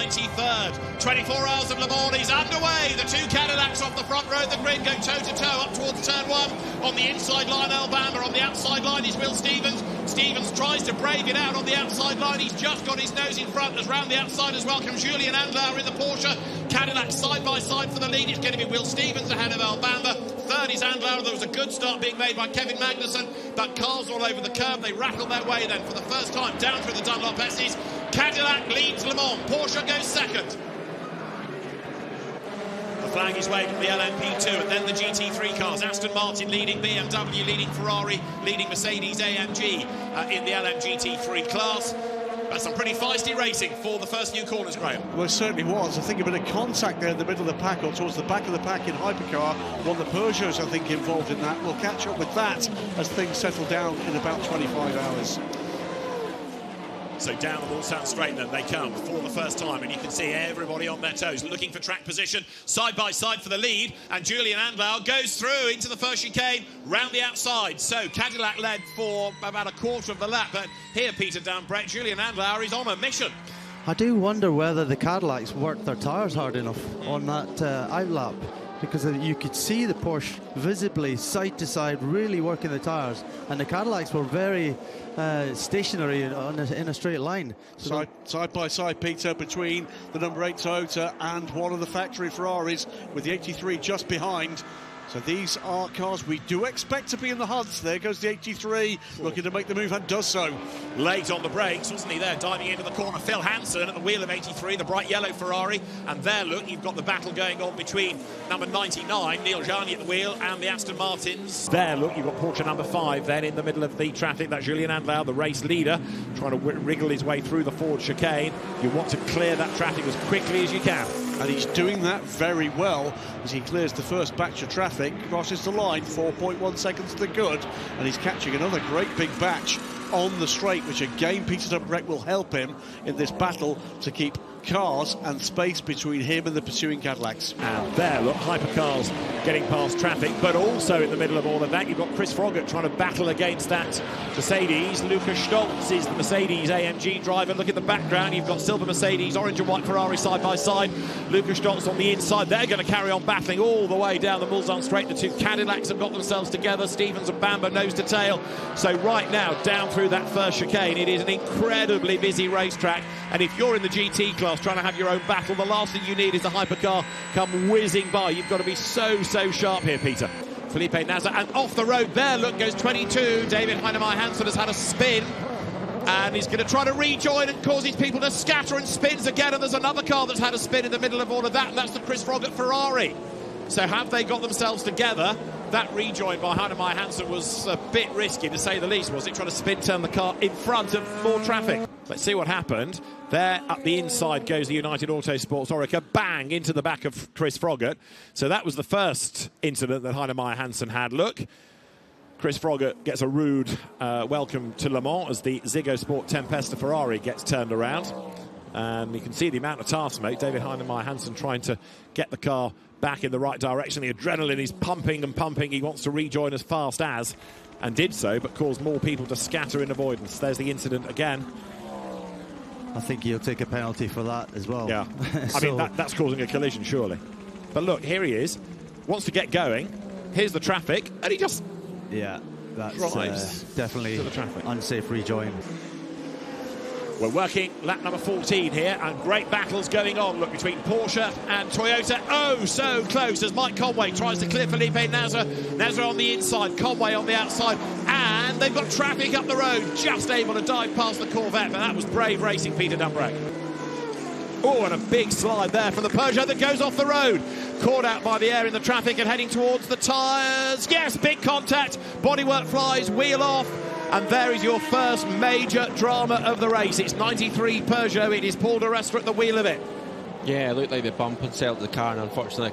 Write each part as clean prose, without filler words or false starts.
93rd. 24 hours of Le Mans is underway. The two Cadillacs off the front row of the grid go toe-to-toe up towards turn one. On the inside line, Alabama. On the outside line is Will Stevens. Stevens tries to brave it out on the outside line. He's just got his nose in front. As round the outside as well comes Julian Andlauer in the Porsche. Cadillac side by side for the lead. It's going to be Will Stevens ahead of Alabama. Third is Andlauer. There was a good start being made by Kevin Magnussen, but cars all over the curb. They rattled their way then for the first time down through the Dunlop S's. Cadillac leads Le Mans. Porsche goes second. The flag is waved from the LMP2 and then the GT3 cars. Aston Martin leading BMW, leading Ferrari, leading Mercedes AMG in the LMGT3 class. That's some pretty feisty racing for the first few corners, Graham. Well, it certainly was. I think a bit of contact there in the middle of the pack or towards the back of the pack in Hypercar. One of the Peugeots, I think, involved in that. We'll catch up with that as things settle down in about 25 hours. So down the Mulsanne straight then they come for the first time, and you can see everybody on their toes looking for track position side by side for the lead, and Julian Andlauer goes through into the first chicane round the outside. So Cadillac led for about a quarter of the lap, but here, Peter Dunbrek, Julian Andlauer is on a mission. I do wonder whether the Cadillacs worked their tyres hard enough on that outlap, because you could see the Porsche visibly side to side really working the tyres, and the Cadillacs were very stationary in a straight line. So side by side, Peter, between the number 8 Toyota and one of the factory Ferraris, with the 83 just behind. So these are cars we do expect to be in the hunts. There goes the 83, looking to make the move, and does so. Late on the brakes, wasn't he there, diving into the corner. Phil Hansen at the wheel of 83, the bright yellow Ferrari. And there, look, you've got the battle going on between number 99, Neil Jani at the wheel, and the Aston Martins. There, look, you've got Porsche number 5 then in the middle of the traffic. That's Julian Andlauer, the race leader, trying to wriggle his way through the forward chicane. You want to clear that traffic as quickly as you can. And he's doing that very well as he clears the first batch of traffic, crosses the line, 4.1 seconds to the good, and he's catching another great big batch on the straight, which again Peter Dunbrek will help him in this battle to keep cars and space between him and the pursuing Cadillacs. And there, look, hypercars getting past traffic, but also in the middle of all of that, you've got Chris Froggatt trying to battle against that Mercedes. Lucas Stoltz is the Mercedes AMG driver. Look at the background, you've got silver Mercedes, orange and white Ferrari side by side. Lucas Stoltz on the inside. They're going to carry on battling all the way down the Mulsanne straight. The two Cadillacs have got themselves together, Stevens and Bamber nose to tail. So right now, down through that first chicane, it is an incredibly busy racetrack, and if you're in the GT class trying to have your own battle, the last thing you need is a hypercar come whizzing by. You've got to be so sharp here, Peter. Felipe Nasr, and off the road there, look, goes 22. David Heinemeier Hansson has had a spin, and he's going to try to rejoin and cause his people to scatter, and spins again, and there's another car that's had a spin in the middle of all of that, and that's the Chris Froggatt Ferrari. So have they got themselves together? That rejoin by Heinemeier Hansson was a bit risky, to say the least, was it? Trying to spin turn the car in front of more traffic. Let's see what happened. There, up the inside goes the United Autosports Oreca, bang, into the back of Chris Froggatt. So that was the first incident that Heinemeier Hansson had. Look, Chris Froggatt gets a rude welcome to Le Mans as the Ziggo Sport Tempesta Ferrari gets turned around. And you can see the amount of taskmate. David Heinemeier Hansson trying to get the car back in the right direction. The adrenaline is pumping and pumping. He wants to rejoin as fast as, and did so, but caused more people to scatter in avoidance. There's the incident again. I think he'll take a penalty for that as well. Yeah, I mean, that's causing a collision, surely. But look, here he is, wants to get going. Here's the traffic, and he just... Yeah, that's definitely the traffic. Unsafe rejoin. We're working lap number 14 here, and great battles going on. Look, between Porsche and Toyota. Oh, so close as Mike Conway tries to clear Felipe Nasr. Nasr on the inside, Conway on the outside, and they've got traffic up the road. Just able to dive past the Corvette, but that was brave racing, Peter Dunbrek. Oh, and a big slide there from the Peugeot that goes off the road. Caught out by the air in the traffic and heading towards the tyres. Yes, big contact. Bodywork flies, wheel off. And there is your first major drama of the race. It's 93 Peugeot. It is Paul de Restre at the wheel of it. Yeah, it looked like the bump had settled the car, and unfortunately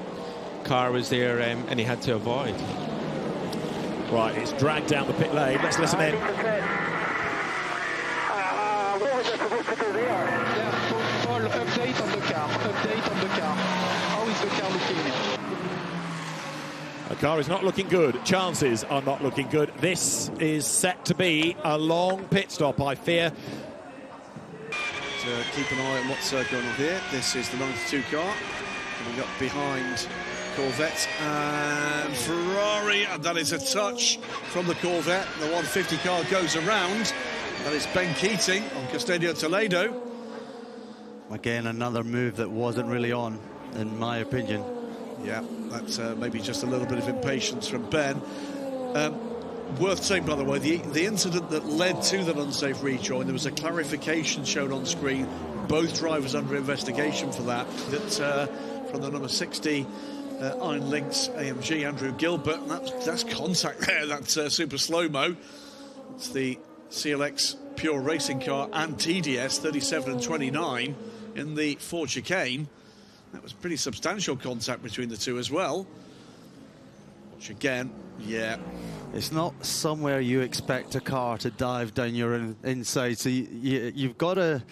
the car was there and he had to avoid. Right, it's dragged down the pit lane. Let's listen in. What was I supposed to do there? Yeah, Paul, update on the car. Update on the car. How is the car looking? The car is not looking good. Chances are not looking good. This is set to be a long pit stop, I fear. keep an eye on what's going on here. This is the 92 car coming up behind Corvette and Ferrari, and that is a touch from the Corvette. The 150 car goes around. That is Ben Keating on Castello Toledo. Again, another move that wasn't really on, in my opinion. Yeah, that's maybe just a little bit of impatience from Ben. Worth saying, by the way, the incident that led to that unsafe rejoin, there was a clarification shown on screen. Both drivers under investigation for that. That from the number 60 Iron Lynx AMG, Andrew Gilbert. And that's contact there. That's super slow-mo. It's the CLX Pure Racing car and TDS 37 and 29 in the Ford chicane. That was pretty substantial contact between the two as well. Which again, yeah. It's not somewhere you expect a car to dive down your inside. So you've got to,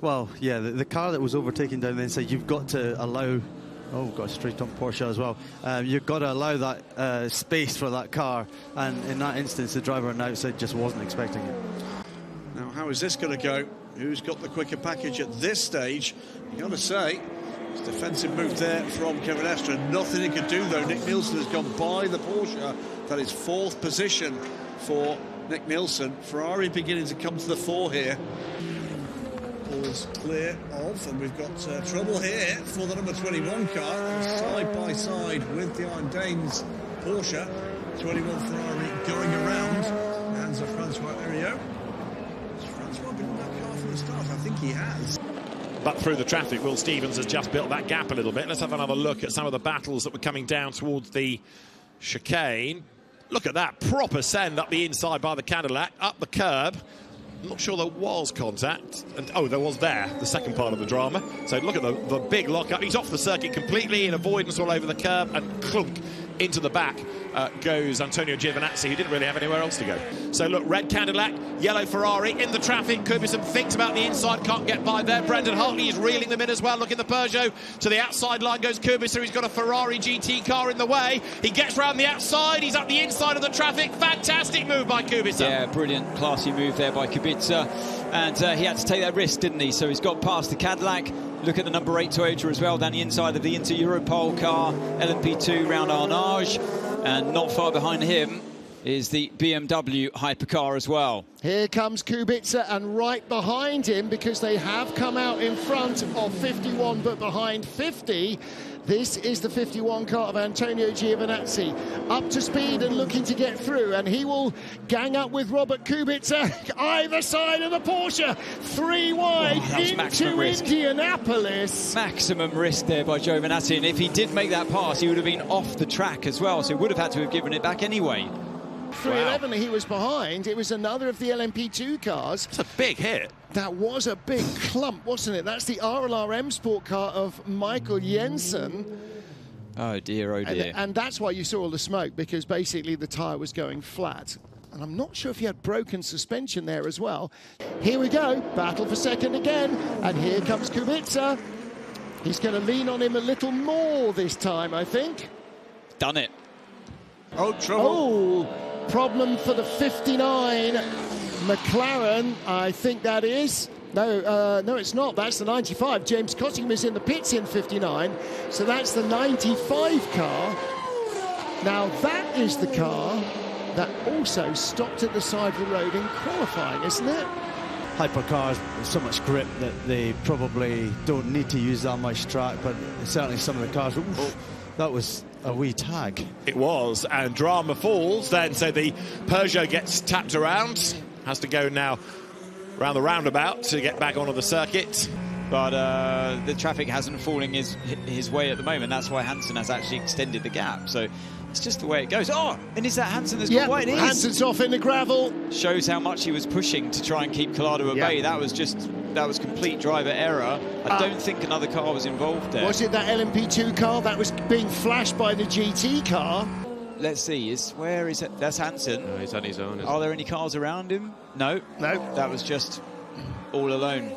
well, yeah, the car that was overtaken down the inside, you've got to allow, oh, got straight on Porsche as well. You've got to allow that space for that car. And in that instance, the driver on the outside just wasn't expecting it. Now, how is this going to go? Who's got the quicker package at this stage? You got to say, it's a defensive move there from Kevin Estre. Nothing he could do, though. Nick Nielsen has gone by the Porsche. That is fourth position for Nick Nielsen. Ferrari beginning to come to the fore here. All's clear of, and we've got trouble here for the number 21 car. Side by side with the Iron Danes Porsche. 21 Ferrari going around. Hands of Francois Heriot. Has Francois been in that car from the start? I think he has. But through the traffic, Will Stevens has just built that gap a little bit. Let's have another look at some of the battles that were coming down towards the chicane. Look at that, proper send up the inside by the Cadillac, up the curb. I'm not sure there was contact. And, oh, there was there, the second part of the drama. So look at the big lock-up. He's off the circuit completely in avoidance all over the curb, and clunk into the back goes Antonio Giovinazzi, who didn't really have anywhere else to go. So look, red Cadillac, yellow Ferrari in the traffic. Kubica thinks about the inside, can't get by there. Brendan Hartley is reeling them in as well. Look in the Peugeot. To the outside line goes Kubica. He's got a Ferrari GT car in the way. He gets round the outside. He's up the inside of the traffic. Fantastic move by Kubica. Yeah, brilliant, classy move there by Kubica. And he had to take that risk, didn't he? So he's got past the Cadillac. Look at the number 8 Toyota as well, down the inside of the Inter Europol car, LMP2 round Arnage. And not far behind him is the BMW Hypercar as well. Here comes Kubica, and right behind him, because they have come out in front of 51 but behind 50, this is the 51 car of Antonio Giovinazzi, up to speed and looking to get through, and he will gang up with Robert Kubica either side of the Porsche, 3 wide into Indianapolis. Maximum risk there by Giovinazzi, and if he did make that pass, he would have been off the track as well, so he would have had to have given it back anyway. 311 he was behind. It was another of the LMP2 cars. It's a big hit. That was a big clump, wasn't it? That's the RLR Sport car of Michael Jensen. Oh dear, oh dear. And that's why you saw all the smoke, because basically the tyre was going flat. And I'm not sure if he had broken suspension there as well. Here we go, battle for second again. And here comes Kubica. He's going to lean on him a little more this time, I think. Done it. Oh, trouble. Oh, problem for the 59 McLaren, I think that is. No, no, it's not. That's the 95. James Cottingham is in the pits in 59. So that's the 95 car. Now, that is the car that also stopped at the side of the road in qualifying, isn't it? Hypercars, so much grip that they probably don't need to use that much track, but certainly some of the cars, oof, that was a wee tag. It was, and drama falls then, so the Peugeot gets tapped around, has to go now around the roundabout to get back onto the circuit. But the traffic hasn't fallen his way at the moment. That's why Hansen has actually extended the gap. So it's just the way it goes. Oh, and is that Hansen that's gone wide? It is. Hansen's off in the gravel. Shows how much he was pushing to try and keep Collado at bay. That was complete driver error. I don't think another car was involved there. Was it that LMP2 car that was being flashed by the GT car? Let's see, where is it? That's Hansen. No, he's on his own. Are there any cars around him? No. No. That was just all alone.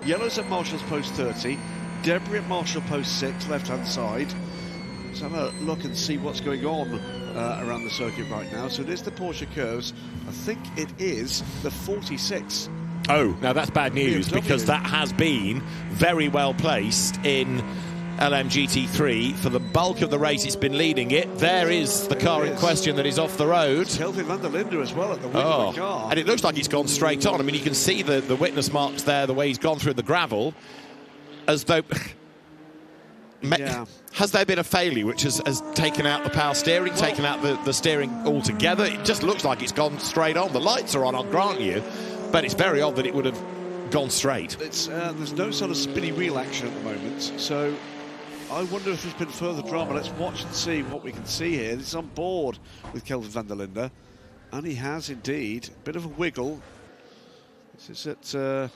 Yellow's at Marshall's post 30, debris at Marshall post 6, left-hand side. Let's have a look and see what's going on around the circuit right now. So it is the Porsche curves. I think it is the 46 Oh, now that's bad news, BMW. because that has been very well placed in LMGT3 for the bulk of the race. It's been leading it. There is the car in question that is off the road. Kelvin van der Linde as well at the wheel of the car. And it looks like it's gone straight on. I mean, you can see the witness marks there, the way he's gone through the gravel, as though... Yeah. Has there been a failure which has taken out the power steering, taken out the steering altogether? It just looks like it's gone straight on. The lights are on, I'll grant you, but it's very odd that it would have gone straight. It's, there's no sort of spinny wheel action at the moment, so I wonder if there's been further drama. Let's watch and see what we can see here. This is on board with Kelvin van der Linde, and he has indeed a bit of a wiggle. This is at...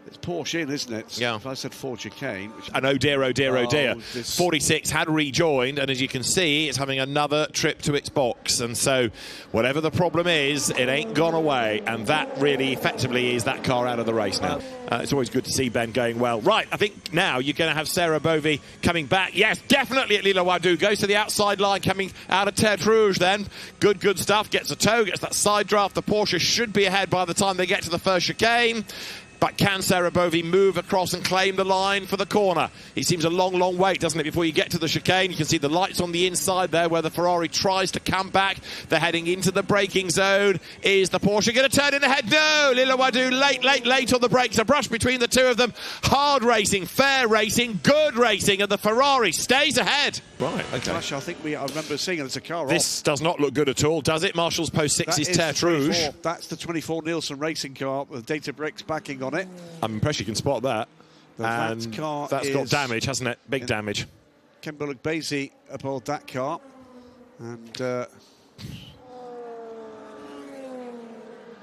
it's Porsche in, isn't it? Yeah. If I said Ford chicane. And oh dear, oh dear, oh dear. 46 had rejoined, and as you can see, it's having another trip to its box. And so, whatever the problem is, it ain't gone away. And that really effectively is that car out of the race now. It's always good to see Ben going well. Right, I think now you're going to have Sarah Bovy coming back. Yes, definitely at Lila Wadu. Goes to the outside line, coming out of Terre Rouge then. Good stuff. Gets a toe, gets that side draft. The Porsche should be ahead by the time they get to the first chicane. But can Sarah Bovy move across and claim the line for the corner? It seems a long wait, doesn't it, before you get to the chicane. You can see the lights on the inside there where the Ferrari tries to come back. They're heading into the braking zone. Is the Porsche going to turn in ahead? No! Lila Wadu late on the brakes. A brush between the two of them. Hard racing, fair racing, good racing, and the Ferrari stays ahead. Right, okay. Gosh, I remember seeing it as a car This does not look good at all, does it? Marshall's Post 6 is Terre Rouge. That's the 24 Nielsen racing car with Data Bricks backing on it. I'm impressed you can spot that. And that car that's got damage, hasn't it? Big damage. Ken Bullock-Basie aboard that car. And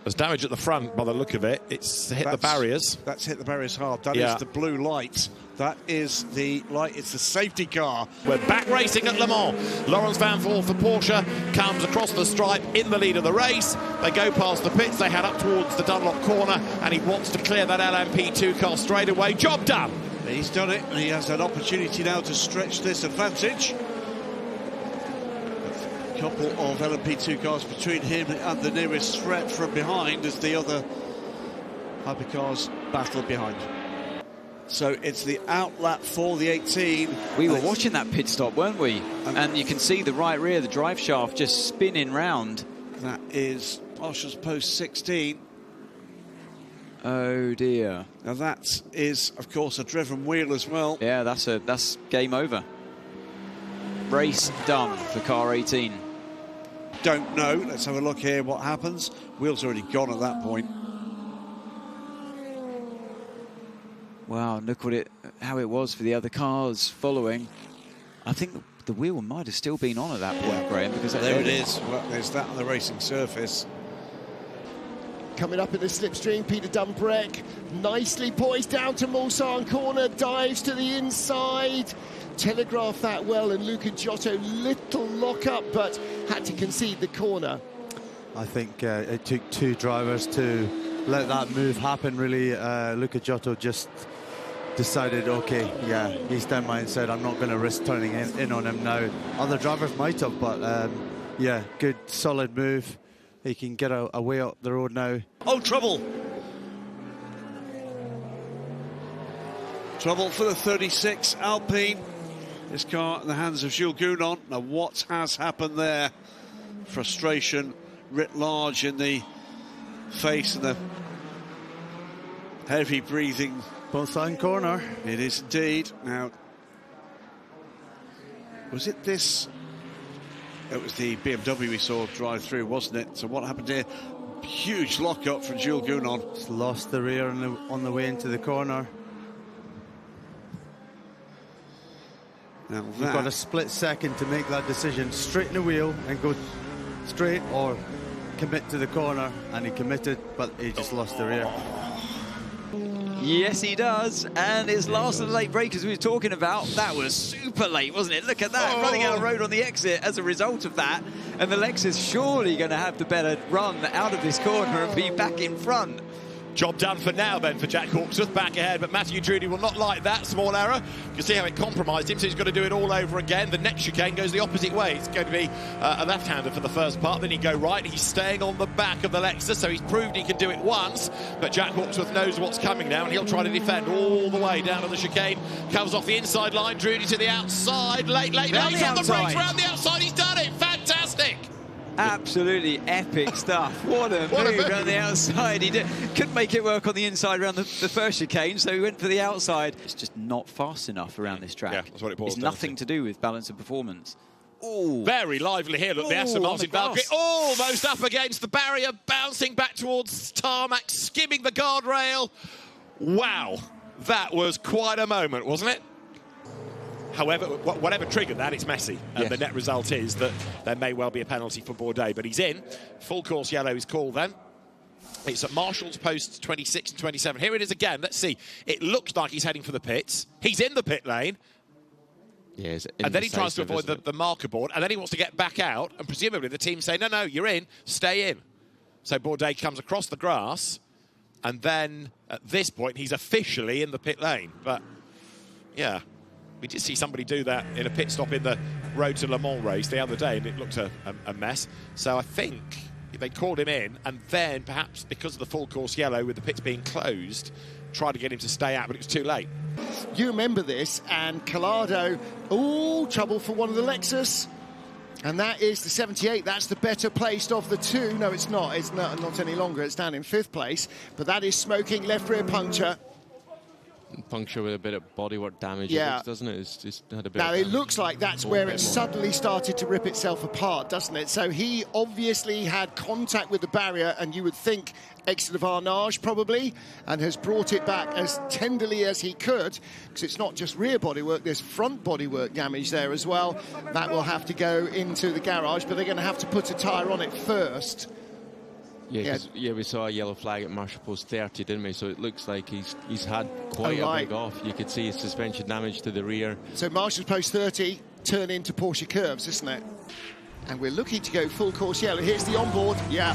there's damage at the front by the look of it. It's hit the barriers. That's hit the barriers hard. That is the blue light. That is the light. It's the safety car. We're back racing at Le Mans. Lawrence Van Voort for Porsche comes across the stripe in the lead of the race. They go past the pits. They head up towards the Dunlop corner, and he wants to clear that LMP2 car straight away. Job done. He's done it, and he has an opportunity now to stretch this advantage. A couple of LMP2 cars between him and the nearest threat from behind as the other hypercars battle behind. So it's the outlap for the 18. We were watching that pit stop, weren't we? And you can see the right rear, the drive shaft just spinning round. That is Marshall's Post 16. Oh dear. Now that is, of course, a driven wheel as well. Yeah, that's game over. Race done for car 18. Don't know. Let's have a look here what happens. Wheel's already gone at that point. Wow, look how it was for the other cars following. I think the wheel might have still been on at that point, Graham, because there it is. Well, there's that on the racing surface. Coming up in the slipstream, Peter Dumbreck nicely poised down to Mulsanne corner, dives to the inside, telegraphed that well, and Luca Giotto little lock up, but had to concede the corner. I think it took two drivers to let that move happen, really. Luca Giotto just decided, okay, yeah, he's down my inside, I'm not going to risk turning in on him now. Other drivers might have, but yeah, good, solid move. He can get a way up the road now. Oh, trouble! Trouble for the 36 Alpine. This car in the hands of Jules Gounon. Now, what has happened there? Frustration writ large in the face and the heavy breathing. Mulsanne corner. It is indeed. Now, was it this? It was the BMW we saw drive through, wasn't it? So what happened here? Huge lock-up from Jules Gounon. Just lost the rear on the way into the corner. Now You've got a split second to make that decision. Straighten the wheel and go straight, or commit to the corner. And he committed, but he just lost the rear. Yes, he does. And his last of the late breakers we were talking about, that was super late, wasn't it? Look at that, running out of road on the exit as a result of that. And the Lexus surely going to have the better run out of this corner and be back in front. Job done for now then for Jack Hawksworth, back ahead, but Matthew Drudy will not like that small error. You can see how it compromised him, so he's got to do it all over again. The next chicane goes the opposite way. It's going to be a left-hander for the first part, then he go right. He's staying on the back of the Lexus, so he's proved he can do it once, but Jack Hawksworth knows what's coming now, and he'll try to defend all the way down to the chicane. Comes off the inside line, Drudy to the outside, late, he's on the brakes round the outside, he's done it, fantastic! Absolutely epic stuff. What a move around the outside. He couldn't make it work on the inside around the first chicane, so he went for the outside. It's just not fast enough around this track. Yeah, that's what it boils It's down nothing to do with balance of performance. Ooh. Very lively here. Look, the Aston Martin Valkyrie almost up against the barrier, bouncing back towards tarmac, skimming the guardrail. Wow, that was quite a moment, wasn't it? However, whatever triggered that, it's messy. And yes. The net result is that there may well be a penalty for Bourdais, but he's in. Full course yellow is called then. It's at Marshall's posts 26 and 27. Here it is again. Let's see. It looks like he's heading for the pits. He's in the pit lane. Yeah, and then he tries to avoid the marker board, and then he wants to get back out, and presumably the team say, no, you're in, stay in. So Bourdais comes across the grass, and then at this point, he's officially in the pit lane. But, yeah, we did see somebody do that in a pit stop in the Road to Le Mans race the other day, and it looked a mess. So I think they called him in, and then perhaps because of the full course yellow, with the pits being closed, tried to get him to stay out, but it was too late. You remember this, and Collado, trouble for one of the Lexus. And that is the 78. That's the better placed of the two. No, it's not. It's not any longer. It's down in 5th place. But that is smoking, left rear puncture. Puncture with a bit of bodywork damage, yeah. It looks, doesn't it? It's just had a bit now, of it looks like that's where it suddenly started to rip itself apart, doesn't it? So he obviously had contact with the barrier, and you would think extravaganza probably, and has brought it back as tenderly as he could, because it's not just rear bodywork, there's front bodywork damage there as well. That will have to go into the garage, but they're going to have to put a tyre on it first. Yeah, we saw a yellow flag at Marshall Post 30, didn't we? So it looks like he's had quite a big off. You could see his suspension damage to the rear. So Marshall's Post 30 turn into Porsche curves, isn't it? And we're looking to go full course yellow. Here's the onboard. Yeah.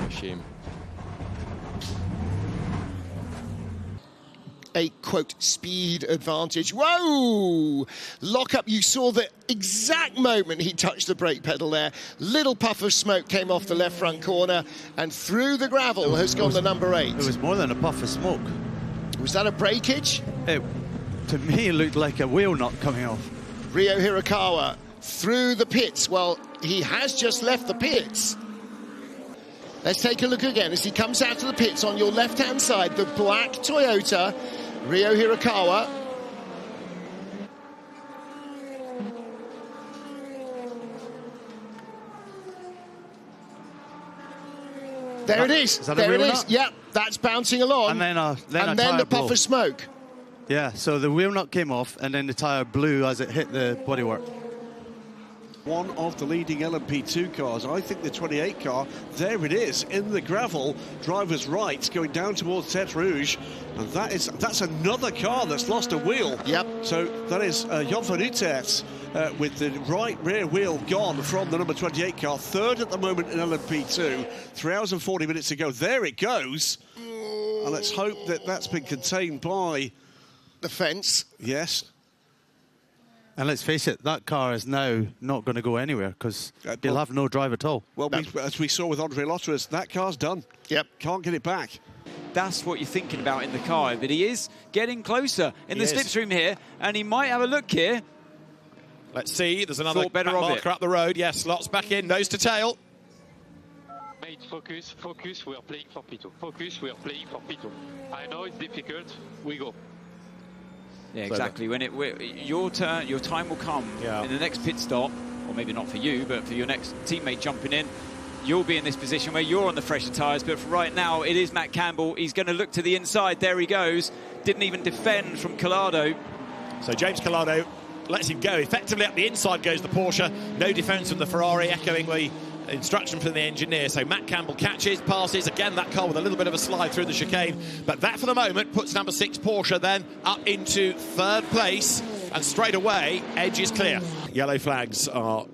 Shame. A, quote, speed advantage. Whoa! Lock up. You saw the exact moment he touched the brake pedal there. Little puff of smoke came off the left front corner, and through the gravel has gone the number 8. It was more than a puff of smoke. Was that a breakage? To me, it looked like a wheel nut coming off. Ryo Hirakawa through the pits. Well, he has just left the pits. Let's take a look again as he comes out of the pits on your left-hand side. The black Toyota, Ryo Hirakawa. There it is. There it is. Yep, that's bouncing along. And then the puff of smoke. Yeah, so the wheel nut came off, and then the tyre blew as it hit the bodywork. One of the leading LMP2 cars, I think the 28 car, there it is, in the gravel, driver's right, going down towards Tête Rouge, and that's another car that's lost a wheel. Yep. So that is Jan van Utrecht with the right rear wheel gone from the number 28 car, third at the moment in LMP2, 3 hours and 40 minutes to go. There it goes, and let's hope that that's been contained by the fence. Yes. And let's face it, that car is now not going to go anywhere because he'll have no drive at all. Well, as we saw with Andre Lotteres, that car's done. Yep. Can't get it back. That's what you're thinking about in the car, but he is getting closer in the slipstream here, and he might have a look here. Let's see, there's another marker up the road. Yes, slots back in, nose to tail. Mate, focus, we are playing for P2. Focus, we are playing for P2. I know it's difficult, we go. Yeah, exactly. When your turn, your time will come in the next pit stop, or maybe not for you, but for your next teammate jumping in. You'll be in this position where you're on the fresher tyres, but for right now, it is Matt Campbell. He's going to look to the inside. There he goes. Didn't even defend from Collado. So James Collado lets him go. Effectively up the inside goes the Porsche. No defence from the Ferrari, echoing the instruction from the engineer. So Matt Campbell catches, passes. Again, that car with a little bit of a slide through the chicane. But that, for the moment, puts number 6 Porsche then up into 3rd place. And straight away, edge is clear. Yellow flags are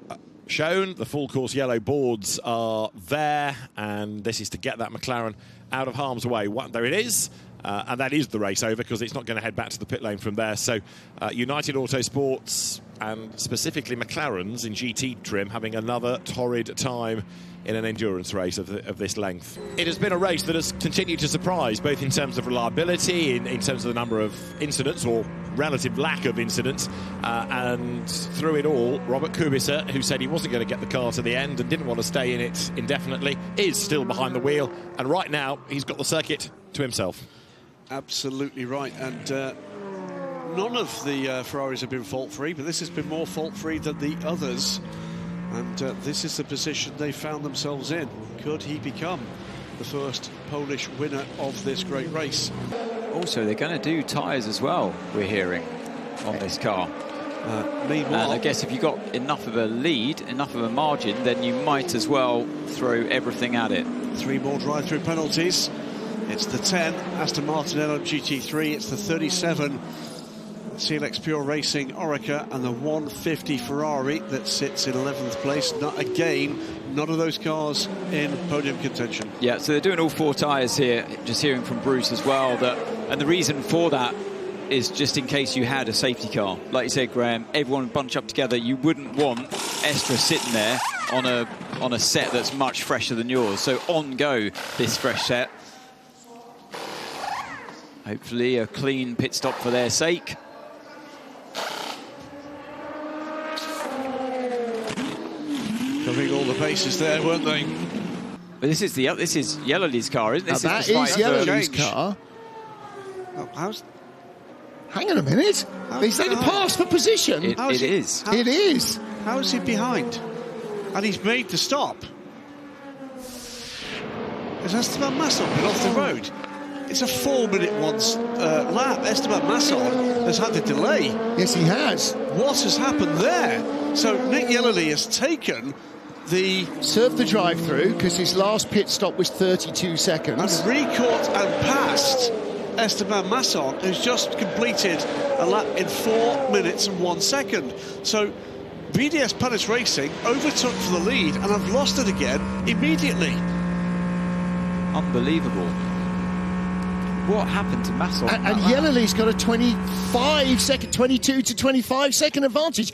shown. The full course yellow boards are there, and this is to get that McLaren out of harm's way. There it is. And that is the race over, because it's not going to head back to the pit lane from there. So United Autosports, and specifically McLaren's in GT trim, having another torrid time in an endurance race of this length. It has been a race that has continued to surprise, both in terms of reliability, in terms of the number of incidents, or relative lack of incidents, and through it all, Robert Kubica, who said he wasn't going to get the car to the end and didn't want to stay in it indefinitely, is still behind the wheel, and right now he's got the circuit to himself. Absolutely right, and none of the Ferraris have been fault-free, but this has been more fault-free than the others, and this is the position they found themselves in. Could he become the first Polish winner of this great race? Also, they're going to do tyres as well, we're hearing, on this car. Meanwhile, and I guess if you've got enough of a lead, enough of a margin, then you might as well throw everything at it. 3 more drive-through penalties. It's the 10 Aston Martin LMGT3, it's the 37 CLX Pure Racing Oreca, and the 150 Ferrari that sits in 11th place. None of those cars in podium contention. Yeah, so they're doing all 4 tyres here. Just hearing from Bruce as well, and the reason for that is just in case you had a safety car. Like you said, Graham, everyone would bunch up together. You wouldn't want Estra sitting there on a set that's much fresher than yours. So on go this fresh set. Hopefully a clean pit stop for their sake. Covering all the bases there, weren't they? But this is Yellowly's car, isn't it? That is Yellowly's car. Oh, hang on a minute. Is that a pass for position? It is. It is. How is he behind? And he's made the stop. Has Esteban Masson been off the road? It's a 4-minute lap. Esteban Masson has had the delay. Yes, he has. What has happened there? So Nick Yellowly has taken served the drive-through, because his last pit stop was 32 seconds. And re-caught and passed Esteban Masson, who's just completed a lap in 4 minutes and 1 second. So BDS Panis Racing overtook for the lead and have lost it again immediately. Unbelievable. What happened to Masson? And Yellowly's got a 22 to 25 second advantage.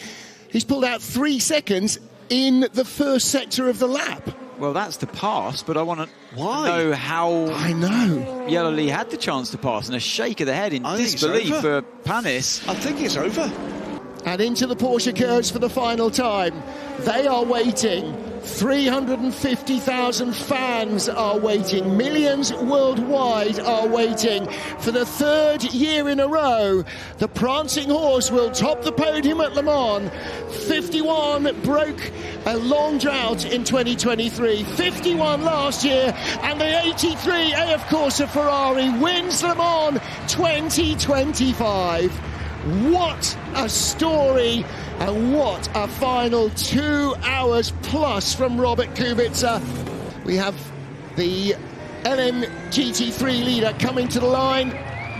He's pulled out 3 seconds in the first sector of the lap. Well, that's the pass, but I want to know how Yellowly had the chance to pass, and a shake of the head in disbelief for Panis. I think it's over. And into the Porsche curves for the final time. They are waiting. 350,000 fans are waiting. Millions worldwide are waiting. For the 3rd year in a row, the Prancing Horse will top the podium at Le Mans. 51 broke a long drought in 2023. 51 last year, and the 83 AF Corsa Ferrari wins Le Mans 2025. What a story, and what a final 2 hours plus from Robert Kubica. We have the LMGT3 leader coming to the line,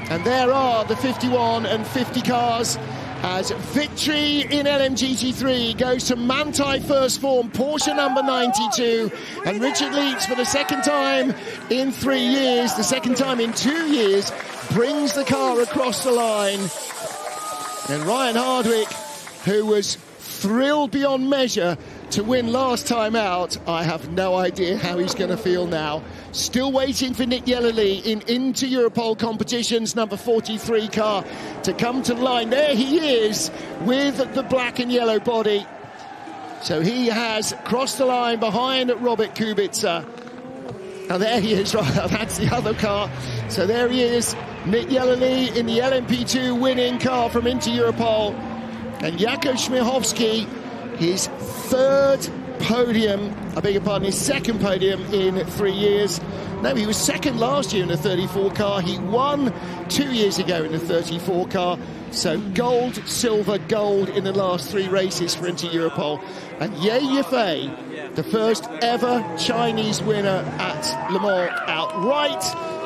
and there are the 51 and 50 cars, as victory in LMGT3 goes to Manthey First Form, Porsche number 92, and Richard Leeds, for the 2nd time in 3 years, the 2nd time in 2 years, brings the car across the line. And Ryan Hardwick, who was thrilled beyond measure to win last time out, I have no idea how he's going to feel now. Still waiting for Nick Yellowly in Inter-Europol competitions, number 43 car, to come to the line. There he is with the black and yellow body. So he has crossed the line behind Robert Kubica. And there he is, right, that's the other car. So there he is, Nick Yellowly in the LMP2 winning car from Inter-Europol. And Jakub Śmiechowski, his 3rd podium, I beg your pardon, his 2nd podium in 3 years. No, he was 2nd last year in the 34 car. He won 2 years ago in the 34 car. So gold, silver, gold in the last 3 races for Inter-Europol. And Ye Yifei, the first ever Chinese winner at Le Mans outright.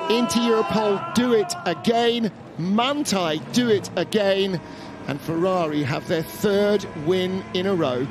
Inter-Europol do it again. Manthey do it again. And Ferrari have their 3rd win in a row.